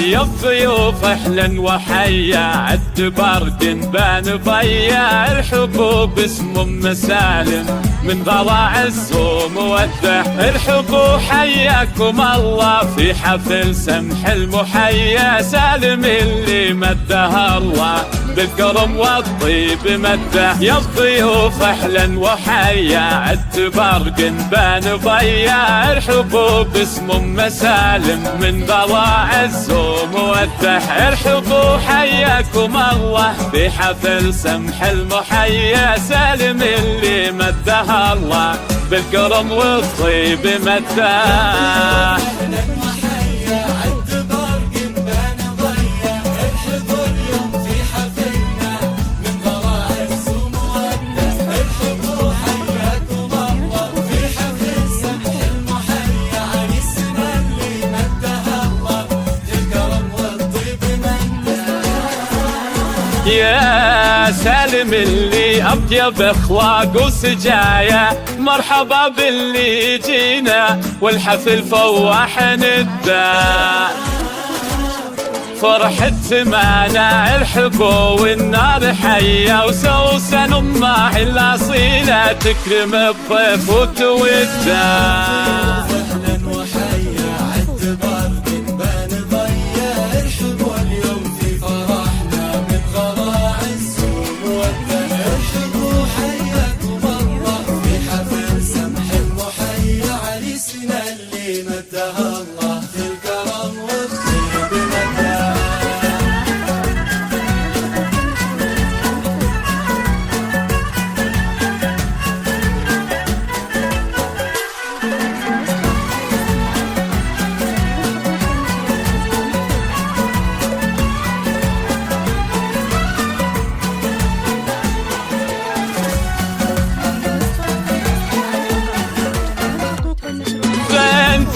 يا الضيوف اهلا وحيا عد برد بان ضيا ارحبوا باسم ام سالم من ضلع الزوم وده ارحبوا حياكم الله في حفل سمح المحيا سالم اللي مده الله بالكرم والطيب مده يا الضيوف اهلا وحيا عد برق بان ضيا ارحبوا باسم ام سالم من ضلع الزوم وده ارحبوا حياكم الله في حفل سمح المحيا سالم اللي مده الله بالكرم والطيب مده يا سالم اللي أطيب أخلاق وسجايا مرحبا باللي جينا والحفل فواح نداء فرحة معنا الحبو والنار حية وسوسن أمه الأصيلة تكرم الضيف وتودع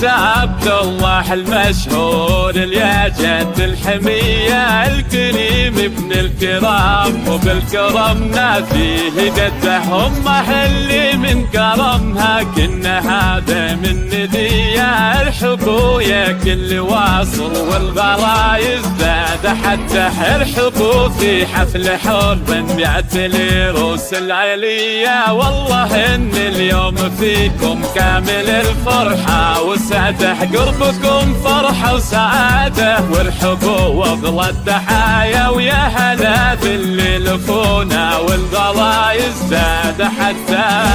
عبد الله المشهور يا جد الحمية الكريم ابن الكرام وبالكرمنا فيه قده امه اللي من كرمها كنا هذا من ندية ارحبوا يا كل واصل والغرايز زاد حتى ارحبوا في حفل حب بيعتلي روس العلية والله ان اليوم فيكم كامل الفرحة وسعده قربكم فرحة وسعادة وارحبوا واغلى التحايا ويا هلا باللي لفونا والغلايز زاد حتى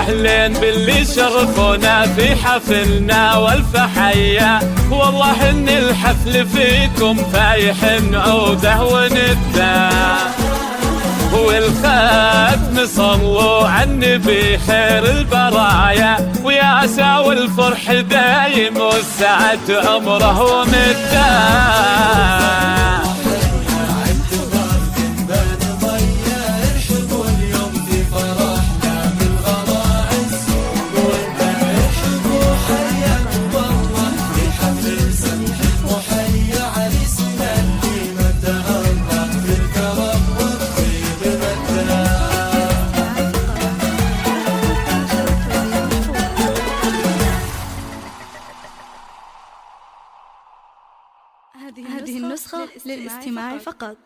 أهلين باللي شرفونا في حفلنا والف حيا والله إن الحفل فيكم فايح عوده وندى والختم صلوا على النبي خير البرايا ويا عسى والفرح دايم والسعد عمره ومدى هذه النسخة للاستماع فقط.